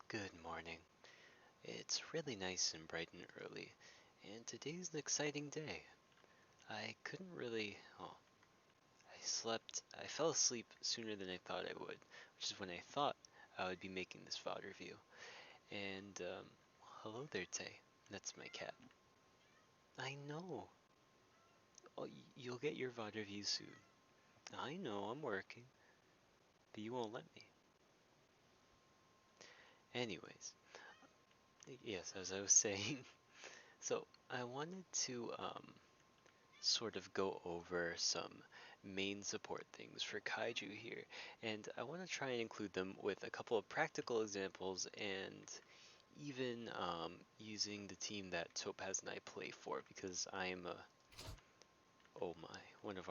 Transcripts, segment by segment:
Good morning. It's really nice and bright and early, and today's an exciting day. I couldn't really. I fell asleep sooner than I thought I would, which is when I thought I would be making this VOD review. And, hello there, Tay. That's my cat. I know. Oh, you'll get your VOD review soon. I know, I'm working, but you won't let me. Anyways, yes, as I was saying, so I wanted to, sort of go over some main support things for Kaiju here, and I want to try and include them with a couple of practical examples and even using the team that Topaz and I play for because I am one of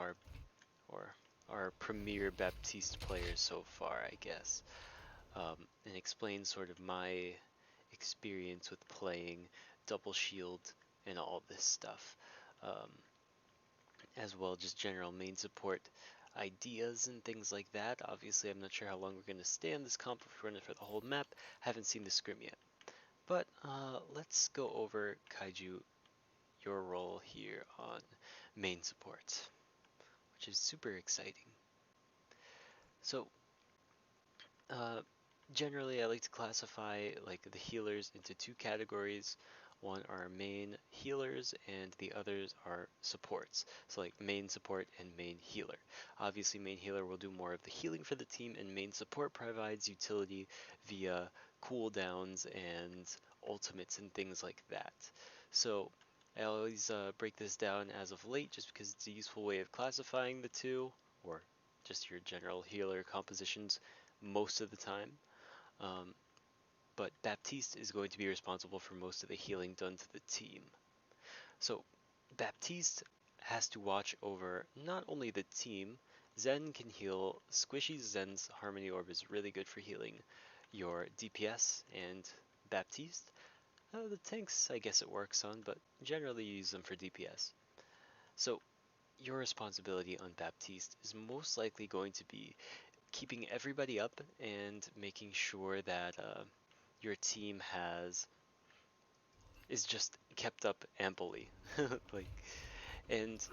or our premier Baptiste players so far, I guess, and explain sort of my experience with playing double shield and all this stuff. Um, as well, just general main support ideas and things like that. Obviously, I'm not sure how long we're going to stay on this comp if we run it for the whole map. Haven't seen the scrim yet. But let's go over Kaiju, your role here on main support, which is super exciting. So, uh, generally, I like to classify like the healers into two categories. One are main healers and the others are supports. So like main support and main healer. Obviously main healer will do more of the healing for the team and main support provides utility via cooldowns and ultimates and things like that. So I always break this down as of late just because it's a useful way of classifying the two or just your general healer compositions most of the time. Um, but Baptiste is going to be responsible for most of the healing done to the team. So Baptiste has to watch over not only the team, Zen can heal. Squishy Zen's Harmony Orb is really good for healing your DPS and Baptiste. The tanks, I guess it works on, but generally you use them for DPS. So your responsibility on Baptiste is most likely going to be keeping everybody up and making sure that your team is just kept up amply. like, and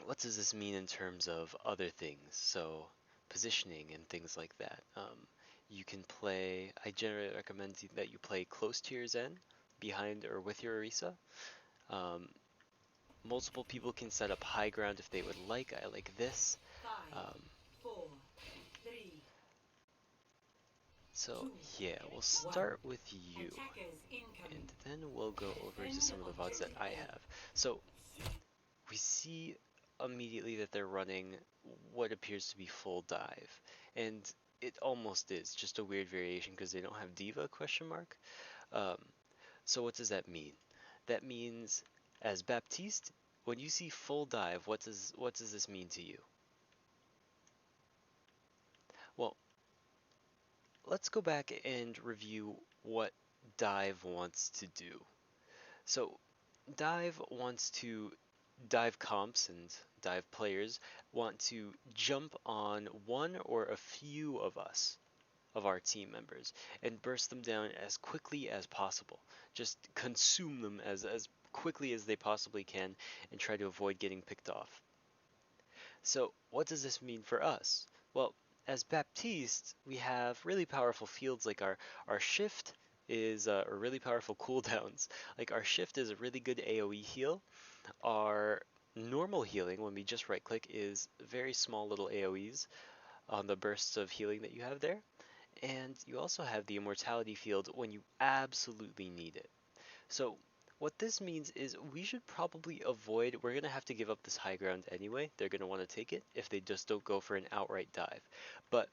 what does this mean in terms of other things? So, positioning and things like that. You can play. I generally recommend that you play close to your Zen, behind or with your Orisa. Um, Multiple people can set up high ground if they would like. I like this. Um, so yeah, we'll start with you, and then we'll go over to some of the VODs that I have. So we see immediately that they're running what appears to be full dive, and it almost is just a weird variation because they don't have diva question mark. Um, so what does that mean? That means as Baptiste, when you see full dive, what does this mean to you? Well, let's go back and review what dive wants to do. So dive wants to dive comps and dive players want to jump on one or a few of us, of our team members, and burst them down as quickly as possible. Just consume them as quickly as they possibly can and try to avoid getting picked off. So what does this mean for us? Well, as Baptiste, we have really powerful fields like our shift is or really powerful cooldowns. Like our shift is a really good AoE heal. Our normal healing, when we just right click, is very small little AoEs on the bursts of healing that you have there. And you also have the immortality field when you absolutely need it. So what this means is we should probably avoid, we're going to have to give up this high ground anyway. They're going to want to take it if they just don't go for an outright dive. But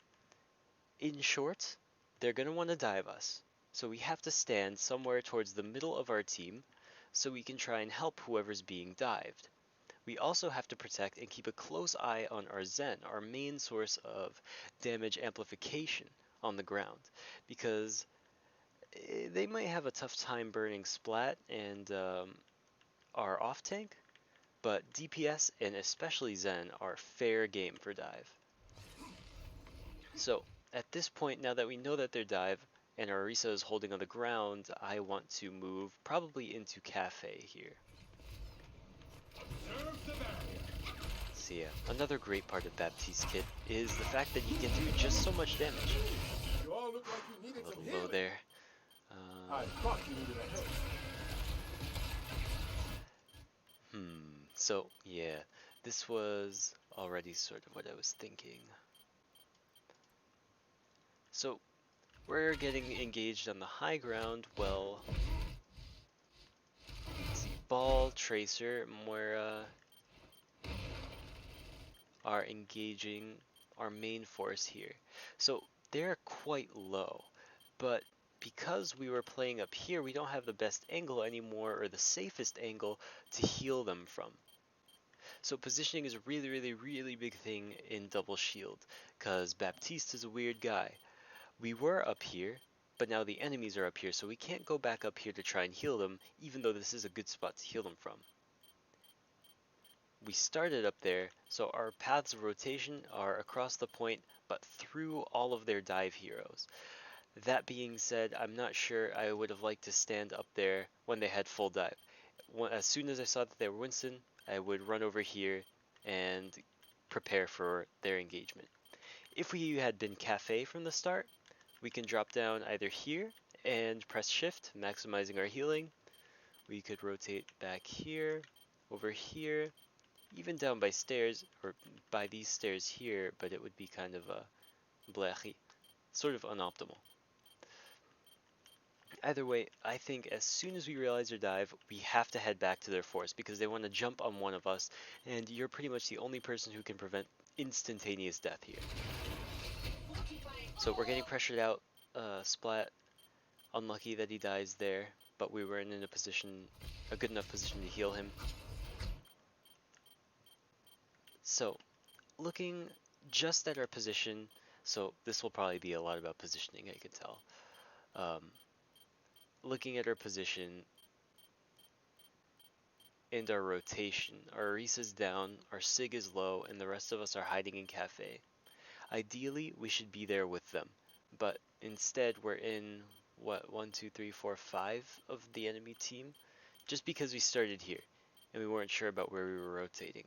in short, they're going to want to dive us. So we have to stand somewhere towards the middle of our team so we can try and help whoever's being dived. We also have to protect and keep a close eye on our Zen, our main source of damage amplification on the ground, because they might have a tough time burning Splat and our off tank, but DPS and especially Zen are fair game for dive. So at this point, now that we know that they're dive, and our Orisa is holding on the ground, I want to move probably into Cafe here. So yeah, another great part of Baptiste kit is the fact that you can do just so much damage. You all look like you needed A little some low healing. there. I thought you needed a help. So yeah, this was already sort of what I was thinking. So we're getting engaged on the high ground. Well, let's see, Ball, Tracer, Moira are engaging our main force here. So they're quite low, but because we were playing up here, we don't have the best angle anymore, or the safest angle to heal them from. So positioning is a really, really, really big thing in Double Shield, because Baptiste is a weird guy. We were up here, but now the enemies are up here, so we can't go back up here to try and heal them, even though this is a good spot to heal them from. We started up there, so our paths of rotation are across the point, but through all of their dive heroes. That being said, I'm not sure I would have liked to stand up there when they had full dive. As soon as I saw that they were Winston, I would run over here and prepare for their engagement. If we had been Cafe from the start, we can drop down either here and press shift, maximizing our healing. We could rotate back here, over here, even down by stairs, or by these stairs here, but it would be kind of a blechi, sort of unoptimal. Either way, I think as soon as we realize their dive, we have to head back to their force because they want to jump on one of us, and you're pretty much the only person who can prevent instantaneous death here. So we're getting pressured out. Splat, unlucky that he dies there, but we were in a position, a good enough position to heal him. So, looking just at our position, so this will probably be a lot about positioning, I can tell. Looking at our position and our rotation, our Orisa's down, our Sig is low, and the rest of us are hiding in Cafe. Ideally, we should be there with them, but instead we're in, what, 1, 2, 3, 4, 5 of the enemy team, just because we started here, and we weren't sure about where we were rotating.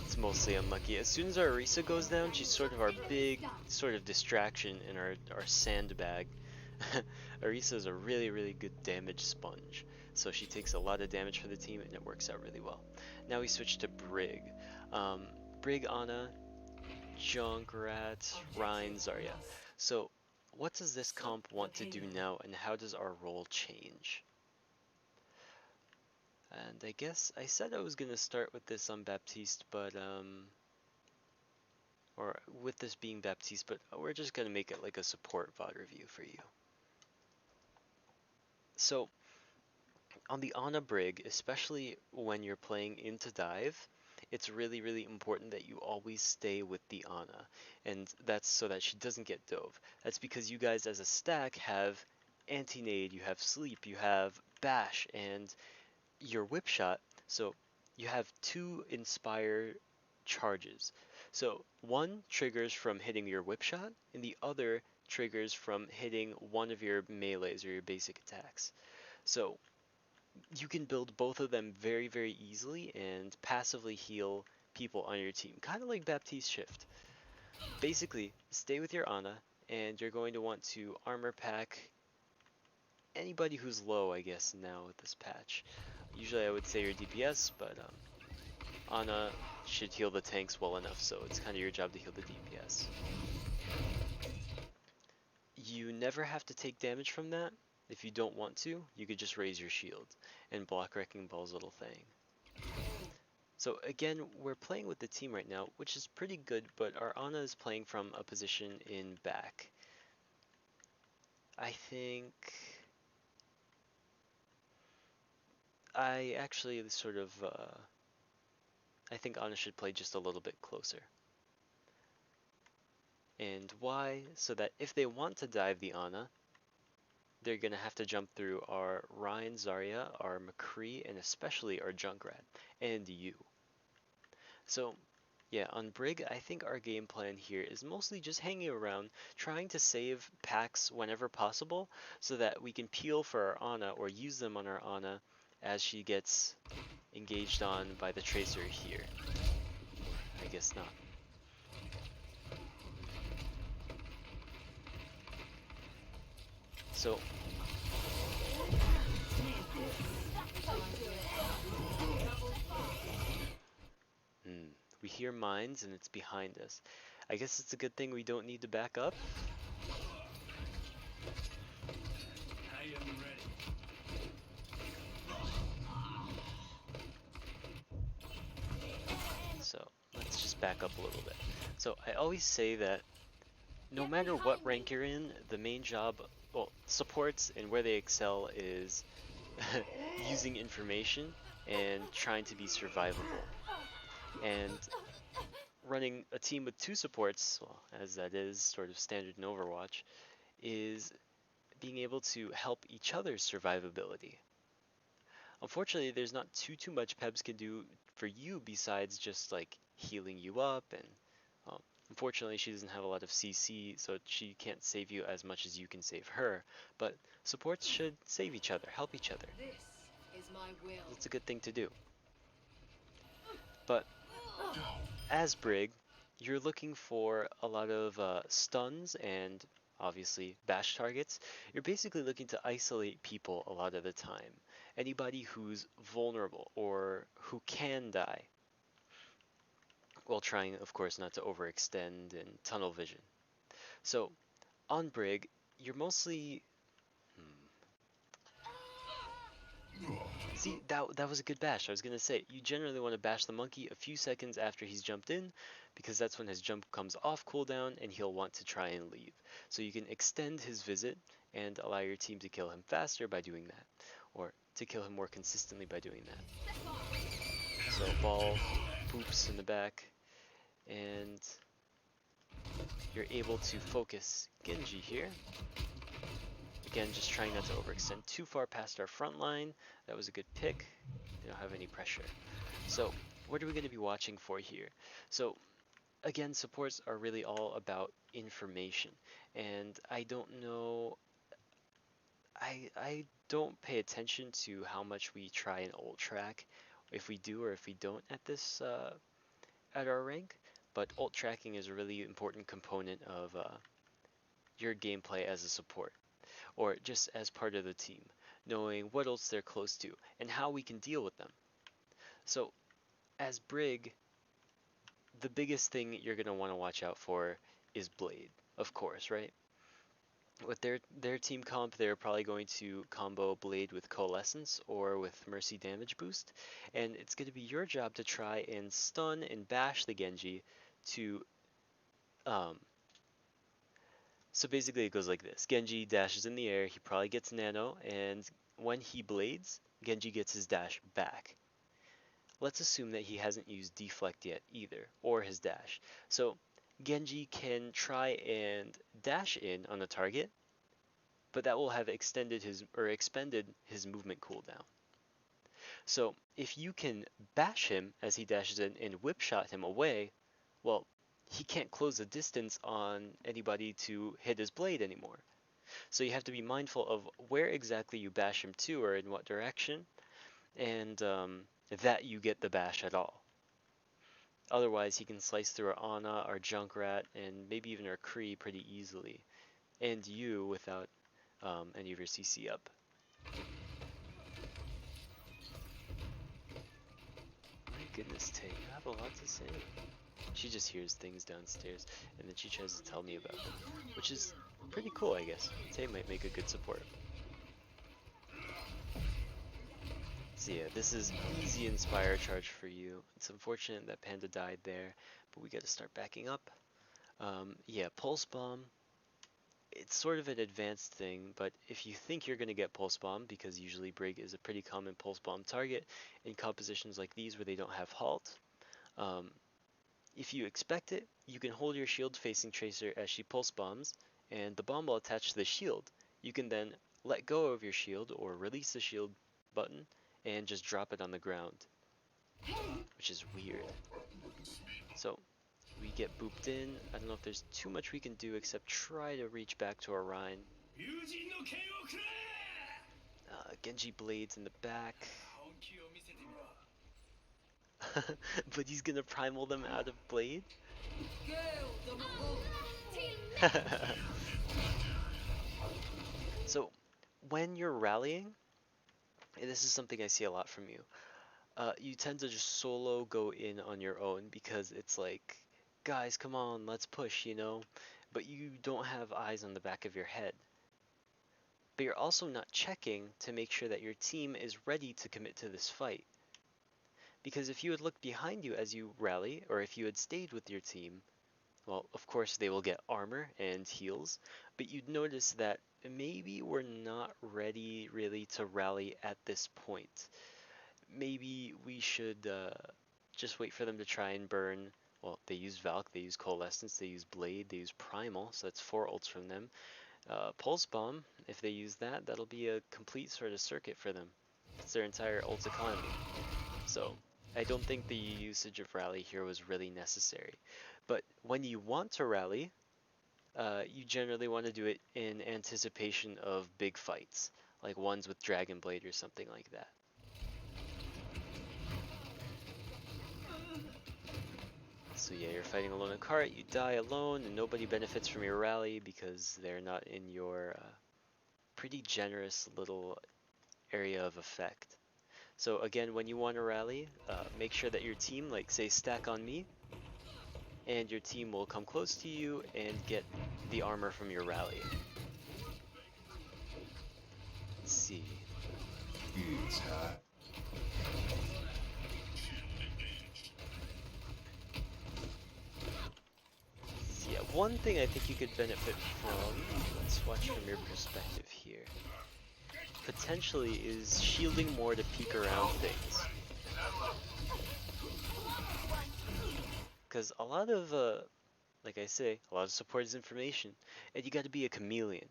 It's mostly unlucky. As soon as our Orisa goes down, she's sort of our big sort of distraction in our sandbag. Orisa is a really, really good damage sponge, so she takes a lot of damage for the team, and it works out really well. Now we switch to Brig. Brig, Ana, Junkrat, Rein, Zarya. So what does this comp want to do now, and how does our role change? And I guess I said I was going to start with this on Baptiste, but or with this being Baptiste, but we're just going to make it like a support VOD review for you. So on the Ana Brig, especially when you're playing into dive, it's really, really important that you always stay with the Ana, and that's so that she doesn't get dove. That's because you guys as a stack have anti-nade, you have sleep, you have bash, and your whip shot. So you have 2 inspire charges. So one triggers from hitting your whip shot, and the other triggers from hitting one of your melees or your basic attacks. So you can build both of them very, very easily and passively heal people on your team, kind of like Baptiste Shift. Basically, stay with your Ana, and you're going to want to armor pack anybody who's low, I guess, now with this patch. Usually I would say your DPS, but Ana should heal the tanks well enough, so it's kind of your job to heal the DPS. You never have to take damage from that. If you don't want to, you could just raise your shield and block Wrecking Ball's little thing. So again, we're playing with the team right now, which is pretty good, but our Ana is playing from a position in back. I think I actually sort of, I think Ana should play just a little bit closer. And why? So that if they want to dive the Ana, they're gonna have to jump through our Ryan, Zarya, our McCree, and especially our Junkrat, and you. So, yeah, on Brig, I think our game plan here is mostly just hanging around, trying to save packs whenever possible, so that we can peel for our Ana or use them on our Ana as she gets engaged on by the Tracer here. Or I guess not. So, hmm, we hear mines and it's behind us. I guess it's a good thing we don't need to back up. I am ready. So let's just back up a little bit. So I always say that no matter what rank you're in, the main job, well, supports and where they excel is using information and trying to be survivable. And running a team with two supports, well, as that is sort of standard in Overwatch, is being able to help each other's survivability. Unfortunately, there's not too much Pebs can do for you besides just like healing you up and well, unfortunately she doesn't have a lot of CC, so she can't save you as much as you can save her. But supports should save each other, help each other. This is my will. That's a good thing to do. But as Brig, you're looking for a lot of stuns and obviously bash targets. You're basically looking to isolate people a lot of the time. Anybody who's vulnerable or who can die, while trying, of course, not to overextend and tunnel vision. So on Brig, you're mostly. See, that was a good bash. I was gonna say, you generally want to bash the monkey a few seconds after he's jumped in, because that's when his jump comes off cooldown and he'll want to try and leave. So you can extend his visit and allow your team to kill him faster by doing that, or to kill him more consistently by doing that. So ball poops in the back, and you're able to focus Genji here. Again, just trying not to overextend too far past our front line. That was a good pick. They don't have any pressure. So what are we going to be watching for here? So again, supports are really all about information. And I don't know, I don't pay attention to how much we try and ult track, if we do or if we don't at this, at our rank. But ult tracking is a really important component of your gameplay as a support, or just as part of the team, knowing what ults they're close to and how we can deal with them. So as Brig, the biggest thing you're going to want to watch out for is Blade, of course, right? With their team comp, they're probably going to combo Blade with Coalescence or with Mercy damage boost, and it's going to be your job to try and stun and bash the Genji to so basically it goes like this. Genji dashes in the air, he probably gets nano, and when he blades, Genji gets his dash back. Let's assume that he hasn't used deflect yet either, or his dash. So Genji can try and dash in on the target, but that will have extended his or expended his movement cooldown. So if you can bash him as he dashes in and whip shot him away, well, he can't close the distance on anybody to hit his blade anymore. So you have to be mindful of where exactly you bash him to or in what direction, and that you get the bash at all. Otherwise, he can slice through our Ana, our Junkrat, and maybe even our Kree pretty easily, and you without any of your CC up. My goodness, Tay, you have a lot to say. She just hears things downstairs, and then she tries to tell me about them, which is pretty cool, I guess. Tay might make a good support. So yeah, this is easy Inspire charge for you. It's unfortunate that Panda died there, but we gotta start backing up. Yeah, Pulse Bomb, it's sort of an advanced thing, but if you think you're gonna get Pulse Bomb, because usually Brig is a pretty common Pulse Bomb target in compositions like these where they don't have Halt, um, if you expect it, you can hold your shield facing Tracer as she Pulse Bombs, and the bomb will attach to the shield. You can then let go of your shield or release the shield button and just drop it on the ground, which is weird. So we get booped in. I don't know if there's too much we can do except try to reach back to our Rhine. 友人の剣をくれ Genji blades in the back. 本気を見せてみろ But he's gonna primal them out of blade? So, when you're rallying, and this is something I see a lot from you, you tend to just solo go in on your own because it's like, guys, come on, let's push, you know? But you don't have eyes on the back of your head. But you're also not checking to make sure that your team is ready to commit to this fight. Because if you had looked behind you as you rally, or if you had stayed with your team, well, of course they will get armor and heals, but you'd notice that maybe we're not ready really to rally at this point. Maybe we should just wait for them to try and burn. Well, they use Valk, they use Coalescence, they use Blade, they use Primal, so that's 4 ults from them. Pulse Bomb, if they use that, that'll be a complete sort of circuit for them. It's their entire ult economy. So I don't think the usage of rally here was really necessary. But when you want to rally, you generally want to do it in anticipation of big fights, like ones with Dragon Blade or something like that. So yeah, you're fighting alone in cart, you die alone, and nobody benefits from your rally because they're not in your pretty generous little area of effect. So again, when you want to rally, make sure that your team, like say stack on me, and your team will come close to you and get the armor from your rally. Let's see. It's hot. So yeah, one thing I think you could benefit from, let's watch from your perspective here, potentially is shielding more to peek around things. Because a lot of, like I say, a lot of support is information, and you gotta be a chameleon.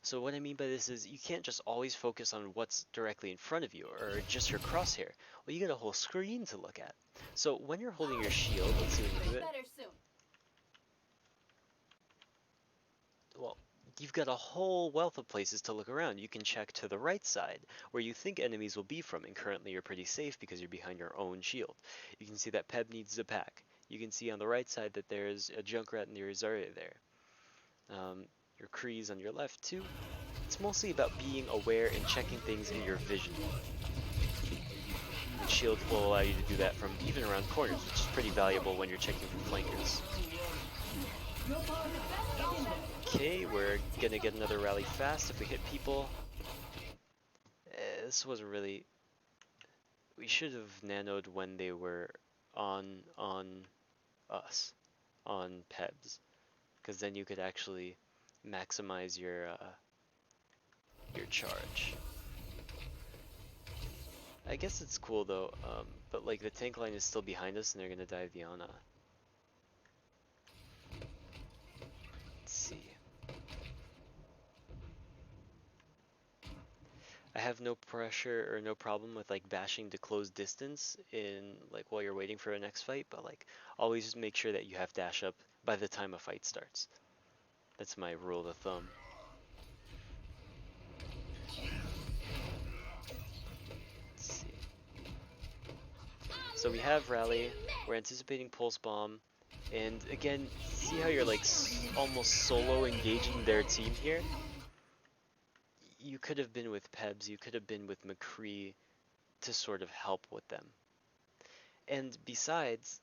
So what I mean by this is you can't just always focus on what's directly in front of you, or just your crosshair. Well, you got a whole screen to look at. So when you're holding your shield, let's see when you do it. Well, you've got a whole wealth of places to look around. You can check to the right side, where you think enemies will be from, and currently you're pretty safe because you're behind your own shield. You can see that Peb needs a pack. You can see on the right side that there's a Junkrat and there is Zarya there. Your Kree's on your left too. It's mostly about being aware and checking things in your vision. And shield will allow you to do that from even around corners, which is pretty valuable when you're checking for flankers. Okay, we're gonna get another rally fast if we hit people. This wasn't really... We should have nanoed when they were on us, on Pebs, because then you could actually maximize your charge. I guess it's cool though, but like the tank line is still behind us and they're gonna dive the Ana. Let's see. I have no pressure or no problem with like bashing to close distance in like while you're waiting for a next fight, but like always just make sure that you have dash up by the time a fight starts. That's my rule of thumb. Let's see. So we have rally, we're anticipating pulse bomb, and again, see how you're like almost solo engaging their team here? You could have been with Pebs, you could have been with McCree to sort of help with them. And besides,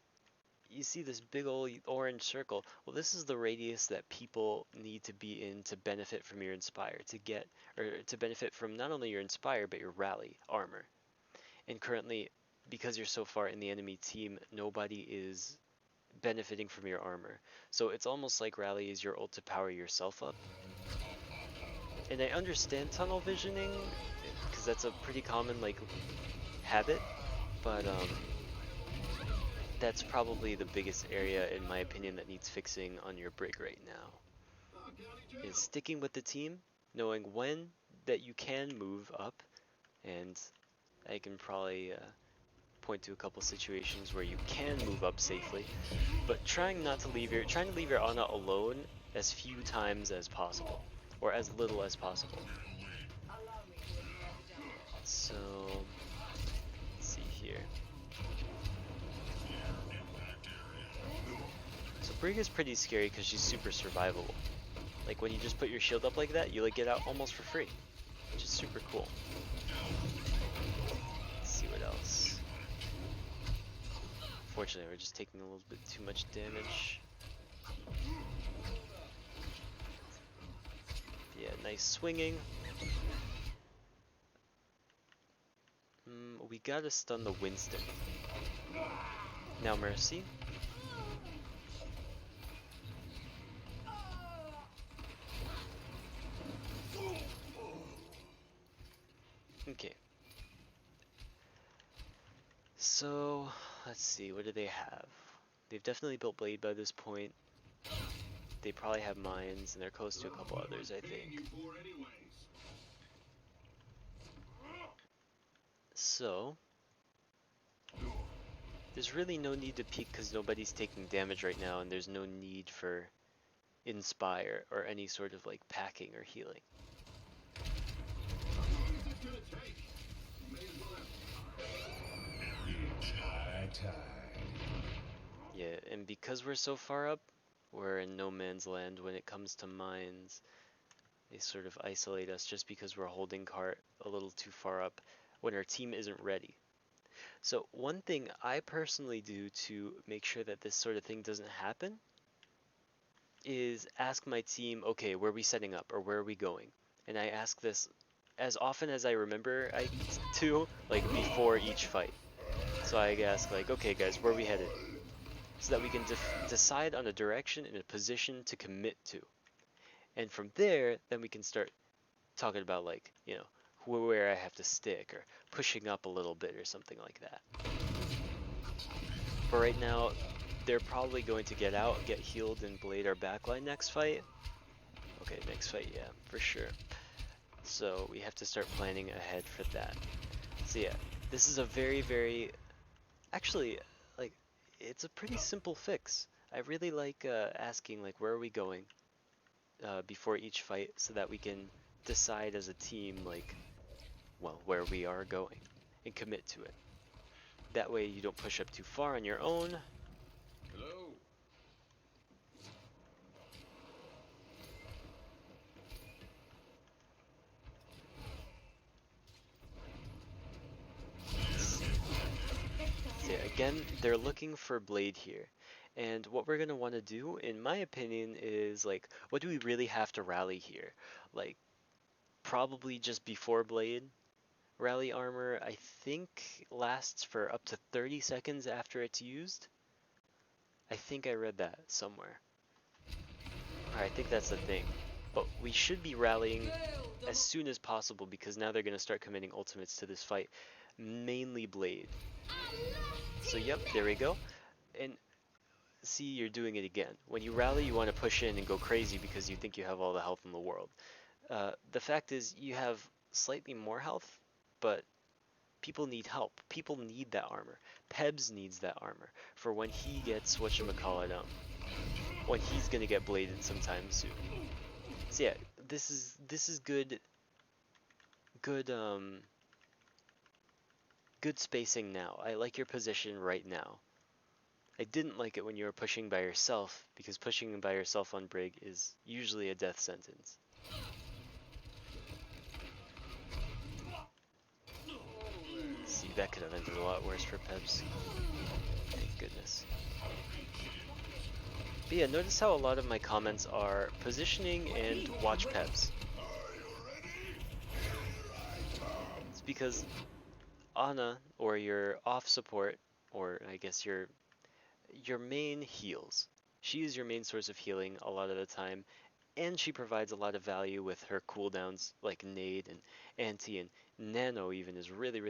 you see this big old orange circle. Well, this is the radius that people need to be in to benefit from your Inspire, to get, or to benefit from not only your Inspire, but your rally armor. And currently, because you're so far in the enemy team, nobody is benefiting from your armor. So it's almost like rally is your ult to power yourself up. And I understand tunnel visioning, because that's a pretty common like habit, but that's probably the biggest area in my opinion that needs fixing on your Brig right now. Is sticking with the team, knowing when that you can move up, and I can probably point to a couple situations where you can move up safely, but trying to leave your Ana alone as few times as possible, or as little as possible. Allow me to repair the damage. So let's see here. So Brig is pretty scary because she's super survivable. Like when you just put your shield up like that, you like get out almost for free, which is super cool. Let's see what else. Fortunately, we're just taking a little bit too much damage. Yeah, nice swinging. We gotta stun the Winston. Now Mercy. Okay. So, let's see, what do they have? They've definitely built Blade by this point. They probably have mines, and they're close to a couple others, I think. So, there's really no need to peek because nobody's taking damage right now, and there's no need for Inspire or any sort of like packing or healing. It's high tide. Yeah, and because we're so far up, we're in no man's land when it comes to mines. They sort of isolate us just because we're holding cart a little too far up when our team isn't ready. So one thing I personally do to make sure that this sort of thing doesn't happen is ask my team, okay, where are we setting up or where are we going? And I ask this as often as I remember to, like before each fight. So I ask like, okay guys, where are we headed? So that we can decide on a direction and a position to commit to. And from there, then we can start talking about like, you know, where I have to stick or pushing up a little bit or something like that. But right now, they're probably going to get out, get healed, and blade our backline next fight. Okay, next fight, yeah, for sure. So we have to start planning ahead for that. So yeah, this is a very, actually, like, it's a pretty simple fix. I really like asking, like, where are we going before each fight so that we can decide as a team, like, well, where we are going and commit to it. That way you don't push up too far on your own. Hello. So yeah, again, they're looking for Blade here. And what we're going to want to do, in my opinion, is like, what do we really have to rally here? Like, probably just before Blade. Rally armor, I think, lasts for up to 30 seconds after it's used. I think I read that somewhere. Or I think that's the thing. But we should be rallying as soon as possible because now they're going to start committing ultimates to this fight. Mainly Blade. So yep, there we go. And see, you're doing it again. When you rally, you want to push in and go crazy because you think you have all the health in the world. The fact is, you have slightly more health, but people need help. People need that armor. Pebs needs that armor for when he gets whatchamacallit, when he's gonna get bladed sometime soon. So yeah, this is good good spacing now. I like your position right now. I didn't like it when you were pushing by yourself because pushing by yourself on Brig is usually a death sentence. See, that could have ended a lot worse for Pebs. Thank goodness. But yeah, notice how a lot of my comments are positioning and watch Pebs. It's because Ana, or your off support, or I guess your main heals. She is your main source of healing a lot of the time, and she provides a lot of value with her cooldowns like Nade and Anti and Nano even is really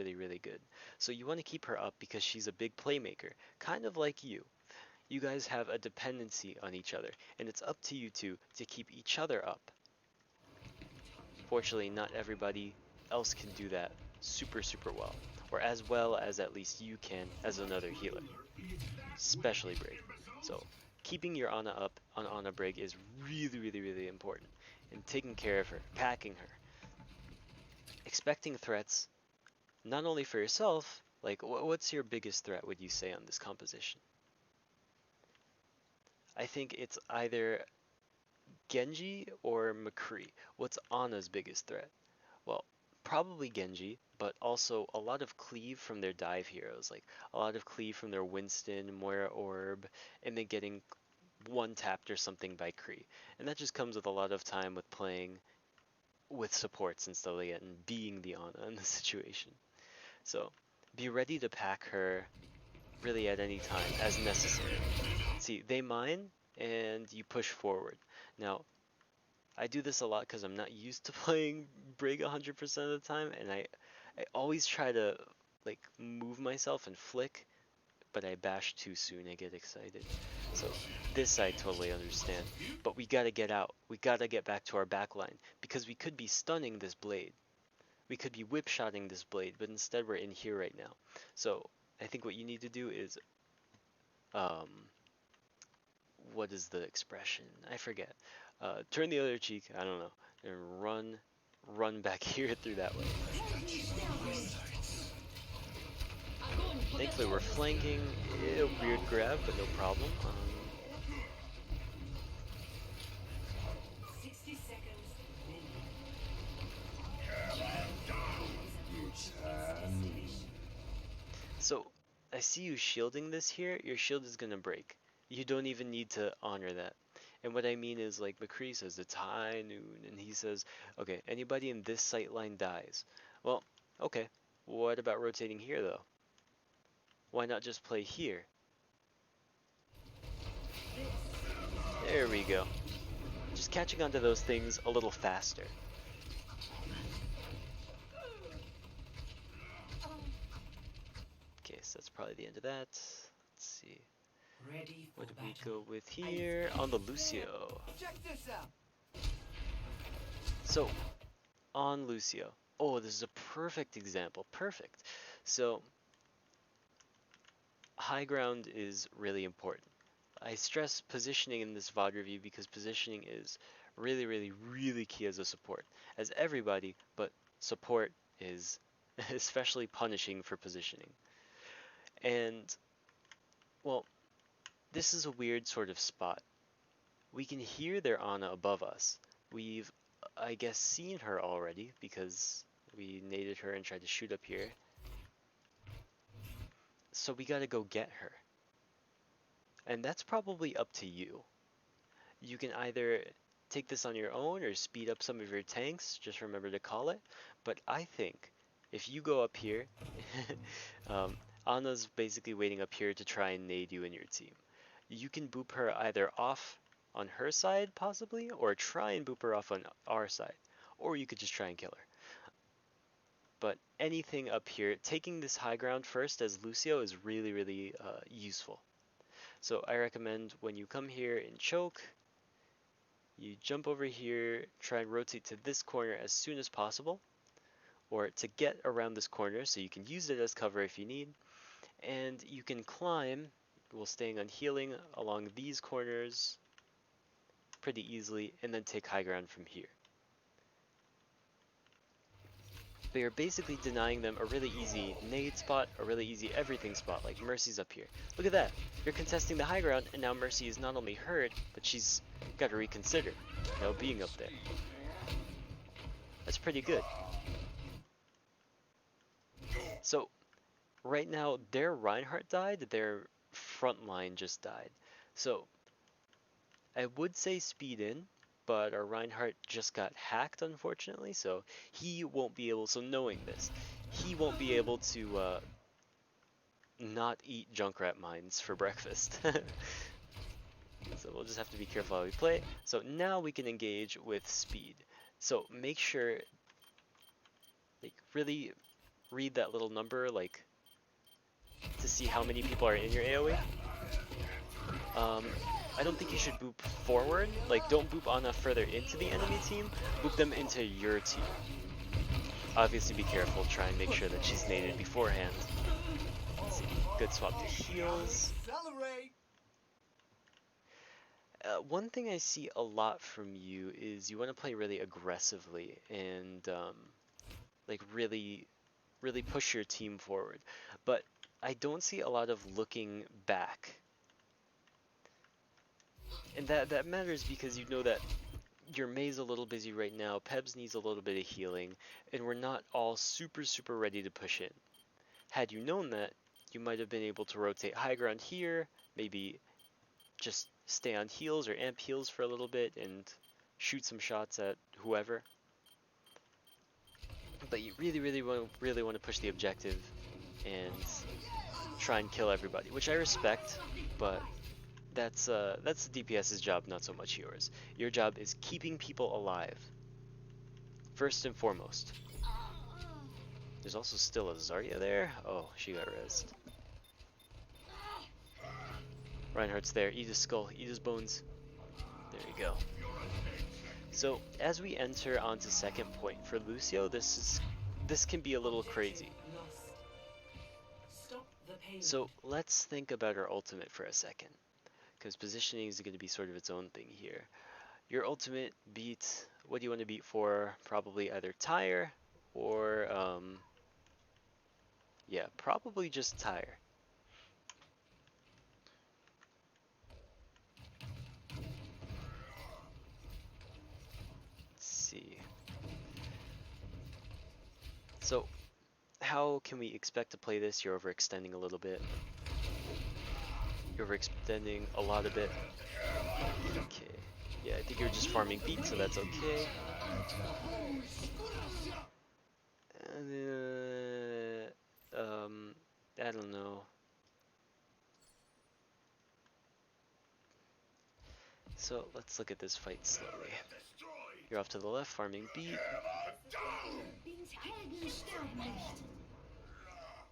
good. So you want to keep her up because she's a big playmaker, kind of like you. You guys have a dependency on each other, and it's up to you two to keep each other up. unfortunately not everybody else can do that super well, or as well as at least you can as another healer, especially Brig. So keeping your Ana up on Ana Brig is really important, and taking care of her, packing her, expecting threats not only for yourself. Like, what's your biggest threat, would you say, on this composition? I think it's either Genji or McCree. What's Ana's biggest threat? Well, probably Genji, but also a lot of cleave from their dive heroes, like a lot of cleave from their Winston, Moira Orb, and then getting one tapped or something by Kree. And that just comes with a lot of time with playing with supports and stuff like that, and being the Ana in the situation. So be ready to pack her really at any time as necessary. See, they mine and you push forward. Now, I do this a lot because I'm not used to playing Brig 100% of the time, and I always try to like move myself and flick, but I bash too soon. I get excited. So this I totally understand. But we gotta get out. We gotta get back to our backline because we could be stunning this blade. We could be whip-shotting this blade, but instead we're in here right now. So I think what you need to do is, um, what is the expression? I forget. Turn the other cheek. I don't know. And run back here through that way. Thankfully we're flanking. Weird grab, but no problem. 60 seconds. So I see you shielding this here. Your shield is gonna break. You don't even need to honor that. And what I mean is, like McCree says, it's high noon, and he says, okay, anybody in this sight line dies. Well, okay. What about rotating here though? Why not just play here? There we go. Just catching onto those things a little faster. Okay, so that's probably the end of that. Let's see. Ready for What did we battle. go with here? On the Lucio. Check this out. So, on Lucio. Oh, this is a perfect example. Perfect. So, high ground is really important. I stress positioning in this VOD review because positioning is really key as a support. As everybody, but support is especially punishing for positioning. And, well, this is a weird sort of spot. We can hear their Ana above us. We've, I guess, seen her already because we naded her and tried to shoot up here. So we gotta go get her. And that's probably up to you. You can either take this on your own or speed up some of your tanks, just remember to call it. But I think if you go up here, Ana's basically waiting up here to try and nade you and your team. You can boop her either off on her side, possibly, or try and boop her off on our side. Or you could just try and kill her. But anything up here, taking this high ground first as Lucio is really useful. So I recommend when you come here and choke, you jump over here, try and rotate to this corner as soon as possible, or to get around this corner so you can use it as cover if you need, and you can climb while staying on healing along these corners pretty easily, and then take high ground from here. But you're basically denying them a really easy nade spot, a really easy everything spot, like Mercy's up here. Look at that! You're contesting the high ground, and now Mercy is not only hurt, but she's got to reconsider, being up there. That's pretty good. So, right now, their Reinhardt died, their front line just died. So, I would say speed in, but our Reinhardt just got hacked, unfortunately, so he won't be able, so knowing this, he won't be able to not eat Junkrat mines for breakfast. So we'll just have to be careful how we play. So now we can engage with speed. So make sure, like, really read that little number, like, to see how many people are in your AoE. I don't think you should boop forward. Like, don't boop Ana further into the enemy team. Boop them into your team. Obviously, be careful. Try and make sure that she's naded beforehand. Let's see. Good swap to heals. One thing I see a lot from you is you want to play really aggressively and like really push your team forward. But I don't see a lot of looking back. And that matters because you know that your May's a little busy right now, Pebs needs a little bit of healing, and we're not all super ready to push in. Had you known that, you might have been able to rotate high ground here, maybe just stay on heals or amp heals for a little bit and shoot some shots at whoever. But you really want to push the objective and try and kill everybody, which I respect, but that's the DPS's job, not so much yours. Your job is keeping people alive, first and foremost. There's also still a Zarya there. Oh, she got rezzed. Reinhardt's there. Eat his skull, eat his bones. There you go. So as we enter onto second point for Lucio, this can be a little crazy. So let's think about our ultimate for a second, because positioning is going to be sort of its own thing here. Your ultimate beat, what do you want to beat for? Probably either Tire or yeah, probably just Tire. Let's see. So how can we expect to play this? You're overextending a little bit. You're overextending a lot of it. Okay. Yeah, I think you're just farming beat, so that's okay. I don't know. So let's look at this fight slowly. You're off to the left, farming beat.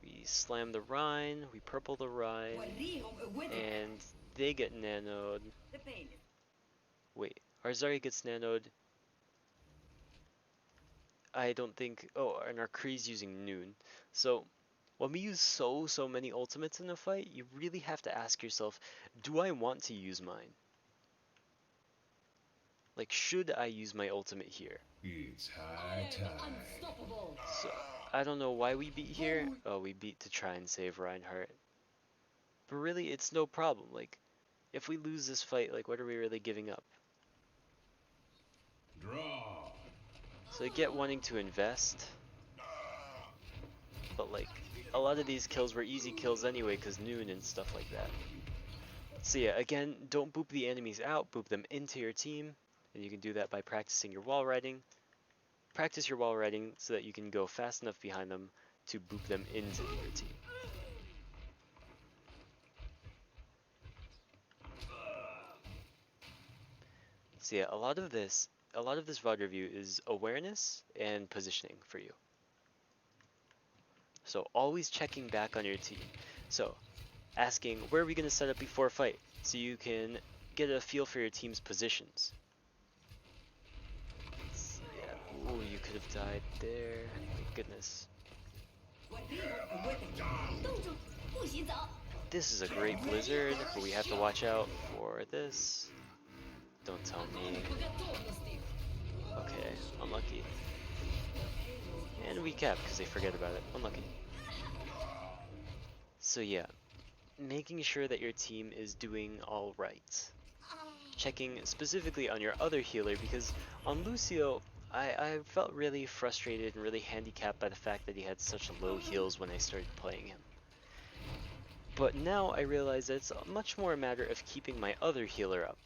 We slam the Rhine, we purple the Rhine, and they get nanoed. Wait, our Zarya gets nanoed. I don't think. Oh, and our Kree's using Noon. So when we use so many ultimates in a fight, you really have to ask yourself, do I want to use mine? Like, should I use my ultimate here? It's high time. So I don't know why we beat here. Oh, we beat to try and save Reinhardt. But really, it's no problem. Like, if we lose this fight, like, what are we really giving up? Draw. So I get wanting to invest, but like, a lot of these kills were easy kills anyway, because Noon and stuff like that. So yeah, again, don't boop the enemies out, boop them into your team, and you can do that by practicing your wall riding. Practice your wall riding so that you can go fast enough behind them to boop them into your team. So yeah, a lot of this VOD review is awareness and positioning for you. So always checking back on your team. So asking, where are we going to set up before fight? So you can get a feel for your team's positions. Yeah. Ooh, you could have died there. My goodness. This is a great blizzard, but we have to watch out for this. Don't tell me. Okay, unlucky. And we cap because they forget about it. Unlucky. So yeah, making sure that your team is doing all right. Checking specifically on your other healer, because on Lucio, I felt really frustrated and really handicapped by the fact that he had such low heals when I started playing him. But now I realize that it's much more a matter of keeping my other healer up.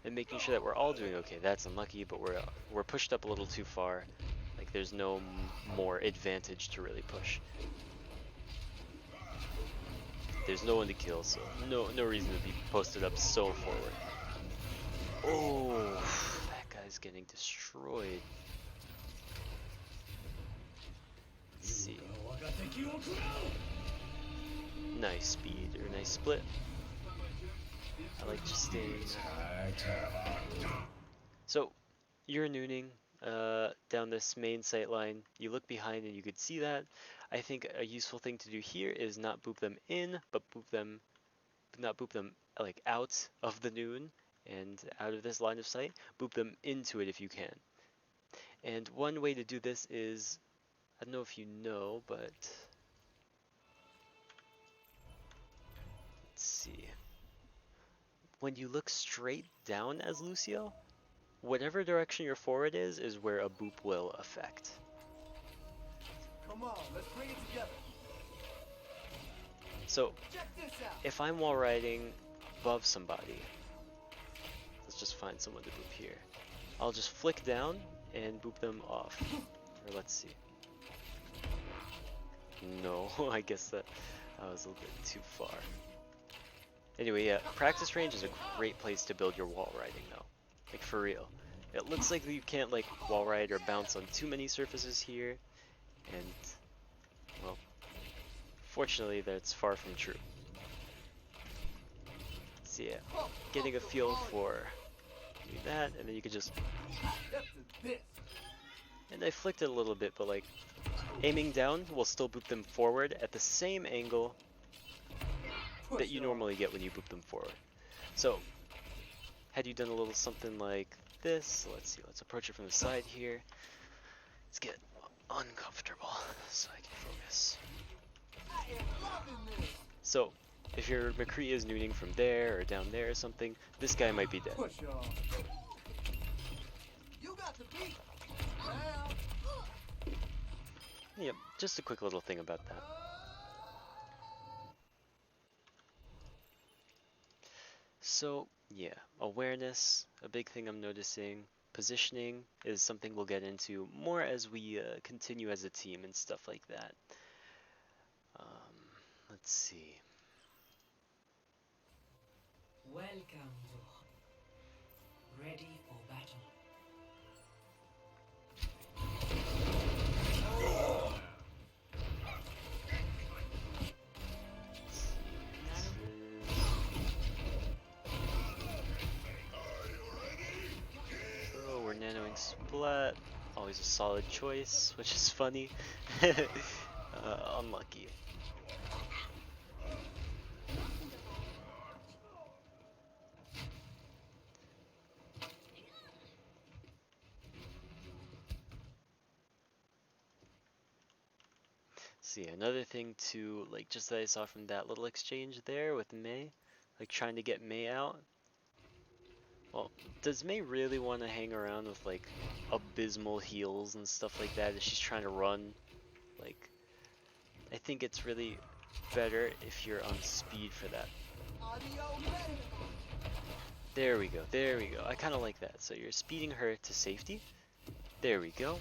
And making sure that we're all doing okay. That's unlucky, but we're pushed up a little too far. Like, there's no more advantage to really push. There's no one to kill, so no reason to be posted up so forward. Oh, that guy's getting destroyed. Let's see. Nice speed, or nice split. I like just staying. It's high time. So you're nooning down this main sight line. You look behind and you could see that. I think a useful thing to do here is not boop them in, but not boop them like out of the noon and out of this line of sight. Boop them into it if you can. And one way to do this is, I don't know if you know, but let's see. When you look straight down as Lucio, whatever direction your forward is where a boop will affect. Come on, let's bring it together. So Check this out. if I'm wall riding above somebody, let's just find someone to boop here. I'll just flick down and boop them off. Or let's see. No, I guess that was a little bit too far. Anyway, yeah, practice range is a great place to build your wall riding though. Like for real. It looks like you can't like wall ride or bounce on too many surfaces here, and well, fortunately that's far from true. So yeah, getting a feel for that, and then you could just, Step to this. and I flicked it a little bit, but like aiming down will still boop them forward at the same angle that Push you on. normally get when you boop them forward. So had you done a little something like this, let's see, let's approach it from the side here. Let's get uncomfortable so I can focus. I am loving this. So if your McCree is nooning from there or down there or something, this guy might be dead. Push on. You got the beat. Now. Yep, just a quick little thing about that. So yeah, awareness, a big thing I'm noticing. Positioning is something we'll get into more as we continue as a team and stuff like that. Let's see. Welcome, Zohan. Ready for battle. So we're nanoing Splat, always a solid choice, which is funny. Unlucky. See, another thing too, like just that I saw from that little exchange there with Mei, like trying to get Mei out. Well, does Mei really want to hang around with like abysmal heals and stuff like that if she's trying to run? Like, I think it's really better if you're on speed for that. Audio medic. There we go, there we go. I kind of like that. So you're speeding her to safety. There we go.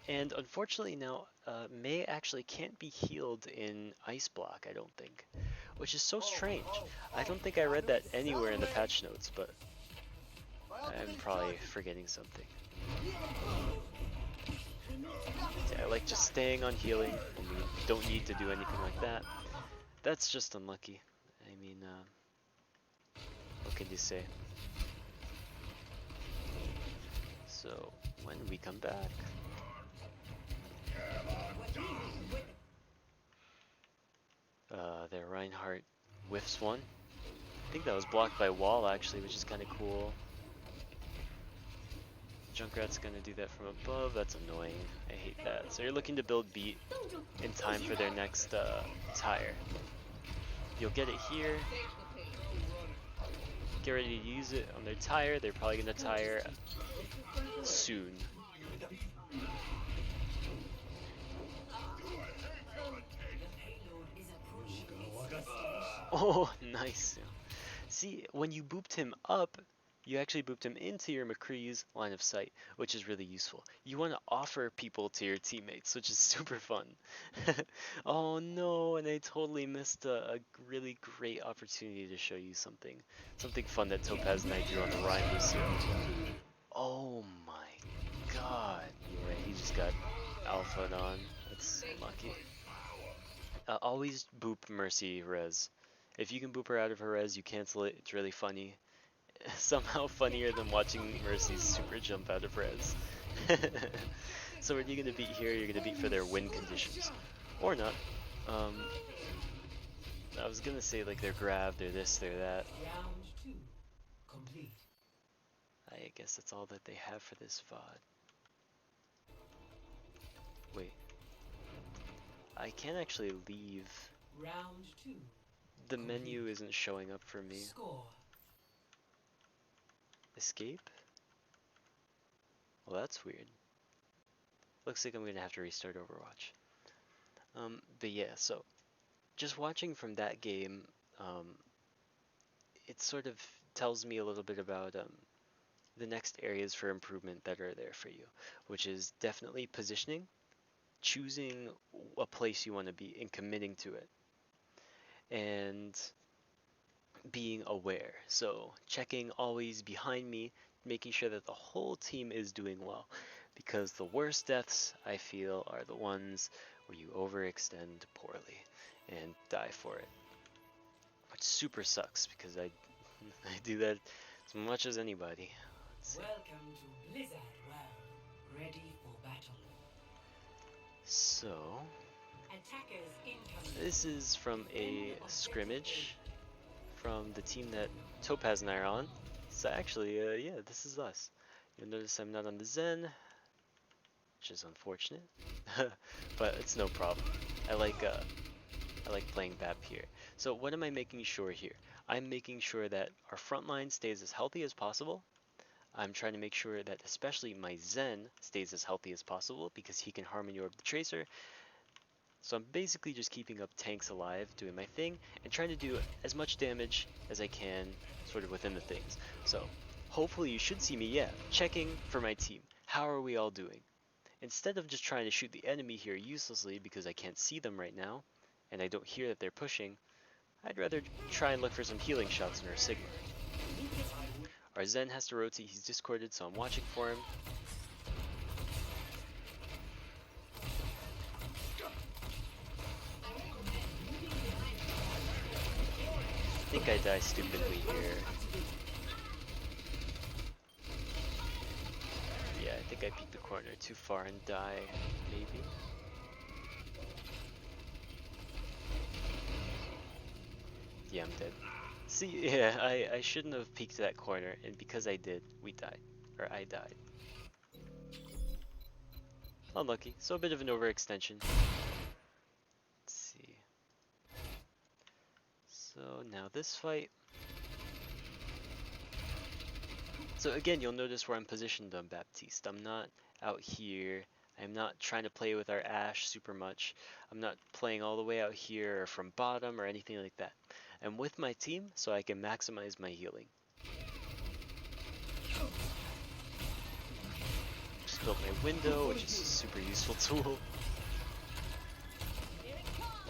And unfortunately now, Mei actually can't be healed in Ice Block, I don't think. Which is so strange. I don't think I read that anywhere in the patch notes, but I'm probably forgetting something. Yeah, I like just staying on healing, and you don't need to do anything like that. That's just unlucky. I mean, what can you say? So, when we come back... their Reinhardt whiffs one. I think that was blocked by wall actually, which is kind of cool. Junkrat's gonna do that from above. That's annoying. I hate that. So you're looking to build beat in time for their next tire. You'll get it here. Get ready to use it on their tire. They're probably gonna tire soon. Oh, nice. See, when you booped him up, you actually booped him into your McCree's line of sight, which is really useful. You want to offer people to your teammates, which is super fun. Oh no, and I totally missed a really great opportunity to show you something. Something fun that Topaz and I do on the Ryan Lucio. Oh my god. Yeah, he just got alpha'd on. That's unlucky. Always boop Mercy Res. If you can boop her out of her res, you cancel it. It's really funny. Somehow funnier than watching Mercy's super jump out of res. So what are you gonna beat here? You're gonna beat for their win conditions, or not. Um, I was gonna say like their grab, their this, their that. Round 2 complete. I guess that's all that they have for this VOD. Wait, I can't actually leave. Round 2. The menu isn't showing up for me. Score. Escape? Well, that's weird. Looks like I'm gonna have to restart Overwatch. But yeah, so just watching from that game, it sort of tells me a little bit about the next areas for improvement that are there for you, which is definitely positioning, choosing a place you want to be and committing to it, and being aware. So checking always behind me, making sure that the whole team is doing well, because the worst deaths I feel are the ones where you overextend poorly and die for it, which super sucks because I I do that as much as anybody. Let's see. Welcome to Blizzard World. Ready for battle. So Attackers incoming. this is from a scrimmage from the team that Topaz and I are on. So actually, yeah, this is us. You'll notice I'm not on the Zen, which is unfortunate, but it's no problem. I like playing BAP here. So what am I making sure here? I'm making sure that our front line stays as healthy as possible. I'm trying to make sure that especially my Zen stays as healthy as possible because he can harmony orb the Tracer. So I'm basically just keeping up tanks alive, doing my thing, and trying to do as much damage as I can sort of within the things. So hopefully you should see me, yeah, checking for my team. How are we all doing? Instead of just trying to shoot the enemy here uselessly because I can't see them right now, and I don't hear that they're pushing, I'd rather try and look for some healing shots in our Sigma. Our Zen has to rotate, he's discorded, so I'm watching for him. I think I die stupidly here. Yeah, I think I peeked the corner too far and die, maybe. Yeah, I'm dead. See, yeah, I shouldn't have peeked that corner, and because I did, we died. Or I died. Unlucky, so a bit of an overextension. Let's see. So now this fight. So again, you'll notice where I'm positioned on Baptiste. I'm not out here. I'm not trying to play with our Ashe super much. I'm not playing all the way out here or from bottom or anything like that. I'm with my team so I can maximize my healing. Just built my window, which is a super useful tool.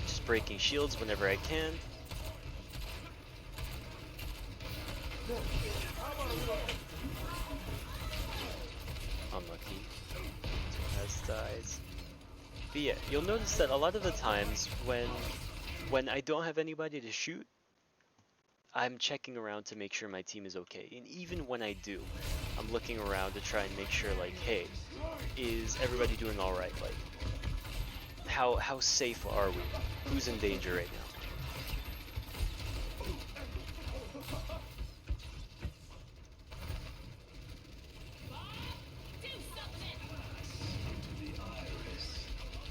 Just breaking shields whenever I can. Unlucky. Topaz dies. But yeah, you'll notice that a lot of the times when I don't have anybody to shoot, I'm checking around to make sure my team is okay. And even when I do, I'm looking around to try and make sure, like, hey, is everybody doing alright? Like, how safe are we? Who's in danger right now?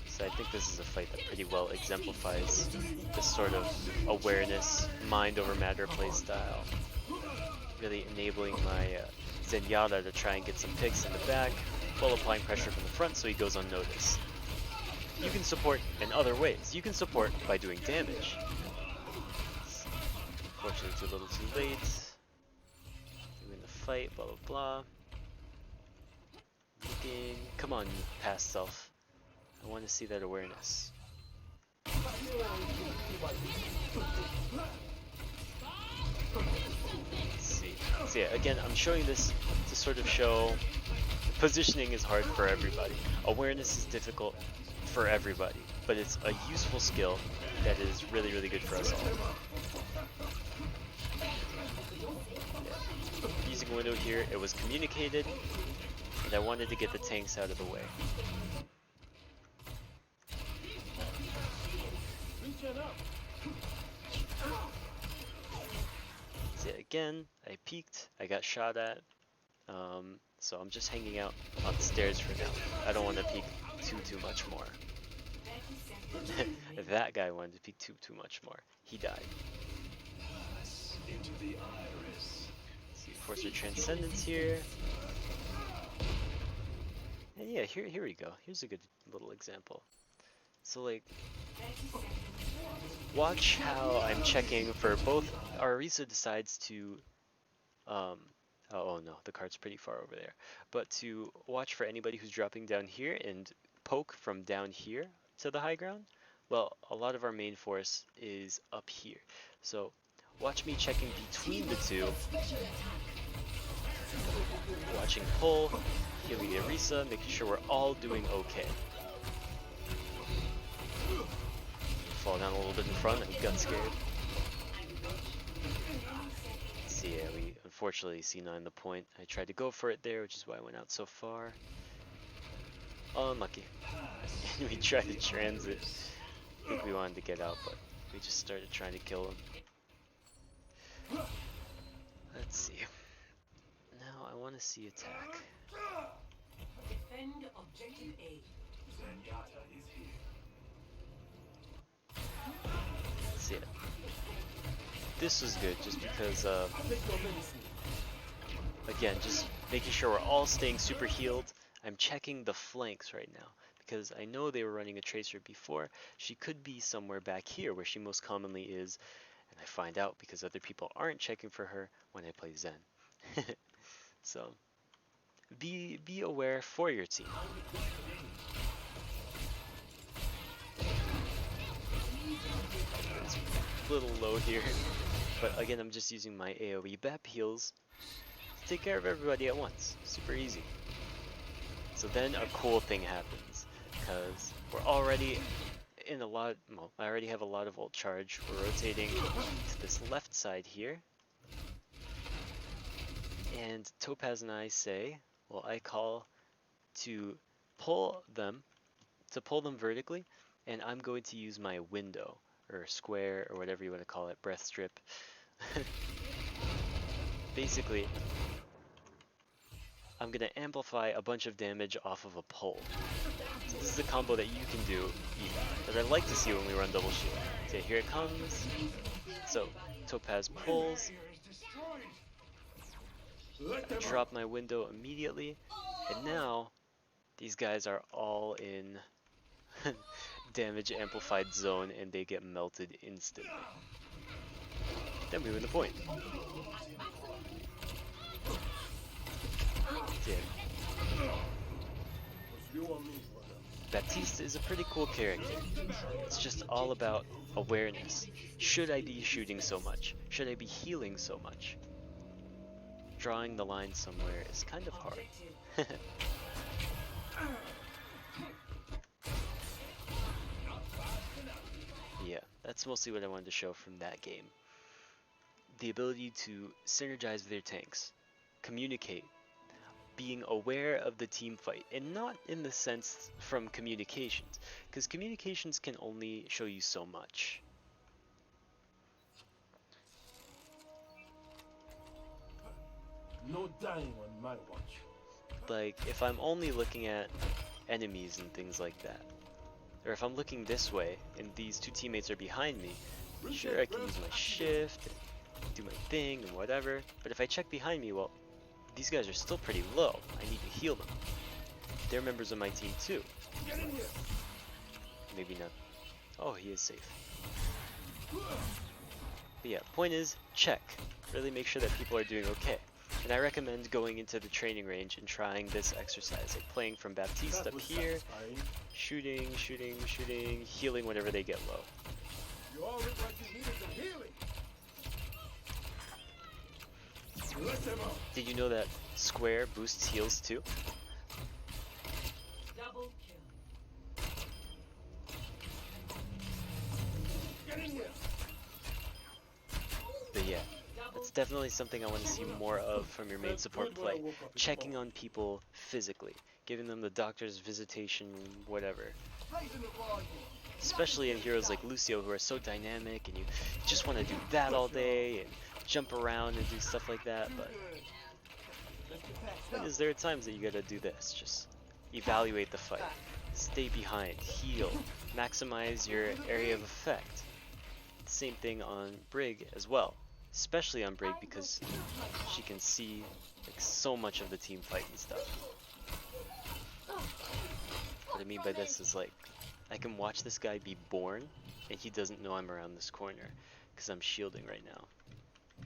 So I think this is a fight that pretty well exemplifies this sort of awareness, mind over matter play style. Really enabling my Zenyatta to try and get some picks in the back while applying pressure from the front so he goes unnoticed. You can support in other ways. You can support by doing damage. Fortunately, too little too late. Doing the fight, blah blah blah. Looking, come on, past self. I want to see that awareness. Let's see. So yeah, again, I'm showing this to sort of show positioning is hard for everybody. Awareness is difficult for everybody, but it's a useful skill that is really, really good for us all. interesting window here. It was communicated, and I wanted to get the tanks out of the way. See, again, I peeked, I got shot at, so I'm just hanging out on the stairs for now. I don't want to peek too much more. That guy wanted to peek too much more. He died. Into the iris. See, Force of Transcendence here. And yeah, here we go. Here's a good little example. So like, watch how I'm checking for both. Arisa decides to, oh no, the card's pretty far over there. But to watch for anybody who's dropping down here and poke from down here to the high ground. Well, a lot of our main force is up here. So watch me checking between the two. Watching pull, healing the Arisa, making sure we're all doing okay. Fall down a little bit in front, I got scared. See, yeah, we unfortunately C9 the point. I tried to go for it there, which is why I went out so far. Unlucky. We tried to transit. I think we wanted to get out, but we just started trying to kill him. Let's see. Now I want to see attack. Defend objective A. Zenyatta is here. Let's see it. This was good just because, again, just making sure we're all staying super healed. I'm checking the flanks right now because I know they were running a tracer before. She could be somewhere back here where she most commonly is, and I find out because other people aren't checking for her when I play Zen. So be aware for your team. It's a little low here, but again, I'm just using my AoE BEP heals to take care of everybody at once. Super easy. So then a cool thing happens, because we're already in a lot, well, I already have a lot of ult charge. We're rotating to this left side here. And Topaz and I say, well, I call to pull them vertically, and I'm going to use my window, or square, or whatever you want to call it, breath strip. Basically, I'm going to amplify a bunch of damage off of a pull. So this is a combo that you can do, that I like to see when we run double shield. Okay, here it comes. So, Topaz pulls. I drop my window immediately, and now these guys are all in damage amplified zone and they get melted instantly. Then we win the point. Yeah. Baptiste is a pretty cool character. It's just all about awareness. Should I be shooting so much? Should I be healing so much? Drawing the line somewhere is kind of hard. Yeah, that's mostly what I wanted to show from that game. The ability to synergize with your tanks, communicate, being aware of the team fight, and not in the sense from communications, because communications can only show you so much. No dying on my watch. Like, if I'm only looking at enemies and things like that, or if I'm looking this way and these two teammates are behind me, sure, I can use my shift, and do my thing and whatever, but if I check behind me, well, these guys are still pretty low. I need to heal them. They're members of my team too. Maybe not. Oh, he is safe. But yeah, point is, check. Really make sure that people are doing okay. And I recommend going into the training range and trying this exercise, like playing from Baptiste up here, shooting, healing whenever they get low. You all look like you needed some healing. Let them out. Did you know that square boosts heals too? Double kill. Get in here. But yeah, that's definitely something I want to see more of from your main support play. Checking on people physically, giving them the doctor's visitation, whatever. Raising the volume. Especially in heroes like Lucio who are so dynamic and you just want to do that all day and jump around and do stuff like that, Too but good. Let's get patched when up. is there times that you gotta do this? Just evaluate the fight, stay behind, heal, maximize your area of effect. Same thing on Brig as well, especially on Brig because she can see like so much of the team fight and stuff. What I mean by this is like I can watch this guy be born and he doesn't know I'm around this corner because I'm shielding right now.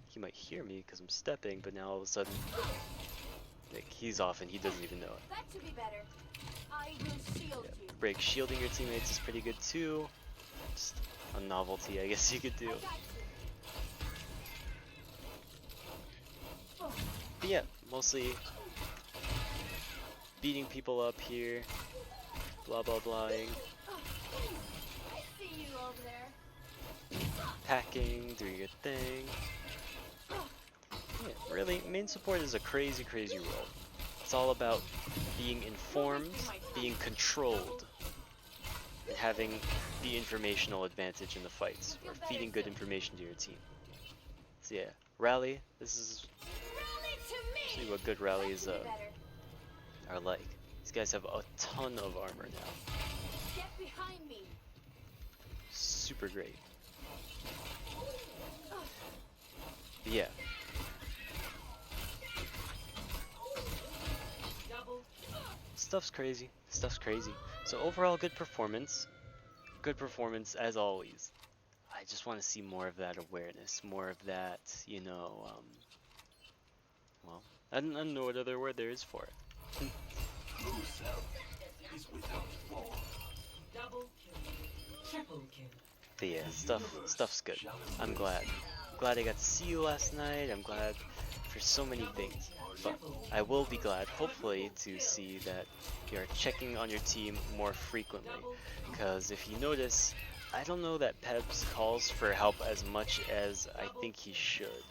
He might hear me because I'm stepping, but now all of a sudden like he's off and he doesn't even know it. That should be better. I will shield Yeah. you. Brig shielding your teammates is pretty good too. Just a novelty I guess you could do. I got you. But yeah, mostly beating people up here, blah blah blahing, I see you over there. packing, doing your thing. Yeah, really, main support is a crazy role. It's all about being informed, being controlled, and having the informational advantage in the fights, or feeding good information to your team. So yeah, rally, this is Rally to me. see what good rallies That should be better. are like. These guys have a ton of armor now. Get behind me. Super great. But yeah, stuff's crazy. Stuff's crazy. So overall, good performance. Good performance as always. I just want to see more of that awareness, more of that, you know, well, I don't know what other word there is for it. True self is without form. Double kill. Triple kill. But yeah, stuff's good. I'm glad. Glad I got to see you last night. I'm glad for so many things. But I will be glad, hopefully, to see that you're checking on your team more frequently. Because if you notice, I don't know that Peps calls for help as much as I think he should.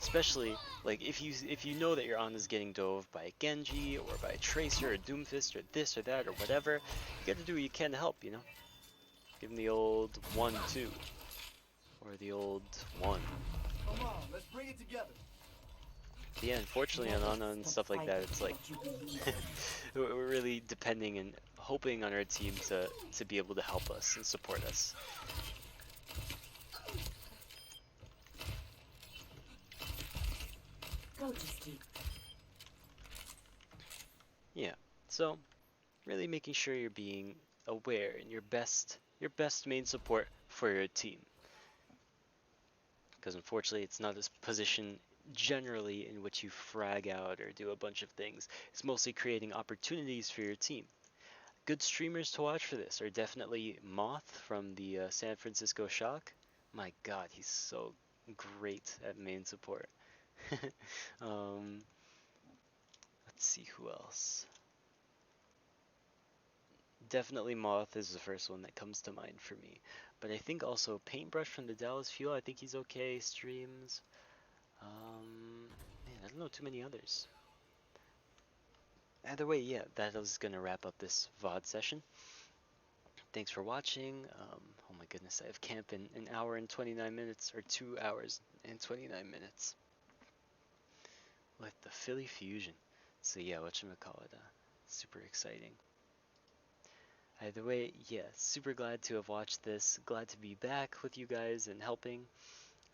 Especially, like, if you know that your Ana is getting dove by a Genji, or by a Tracer, or Doomfist, or this or that, or whatever, you gotta do what you can to help, you know? Give him the old 1-2. Or the old 1. Come on, let's bring it together. Yeah, unfortunately on Ana and stuff like that, it's like we're really depending and hoping on our team to be able to help us and support us. Go to sleep. Yeah, so really making sure you're being aware and your best main support for your team. Because unfortunately it's not a position generally in which you frag out or do a bunch of things. It's mostly creating opportunities for your team. Good streamers to watch for this are definitely Moth from the San Francisco Shock. My god, he's so great at main support. Let's see who else. Definitely Moth is the first one that comes to mind for me. But I think also Paintbrush from the Dallas Fuel, I think he's okay, streams. Man, I don't know too many others. Either way, yeah, that is gonna wrap up this VOD session. Thanks for watching. Oh my goodness, I have camp in an hour and 29 minutes, or 2 hours and 29 minutes. With the Philly Fusion. So yeah, whatchamacallit, super exciting. Either way, yeah, super glad to have watched this. Glad to be back with you guys and helping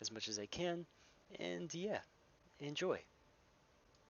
as much as I can. And yeah, enjoy.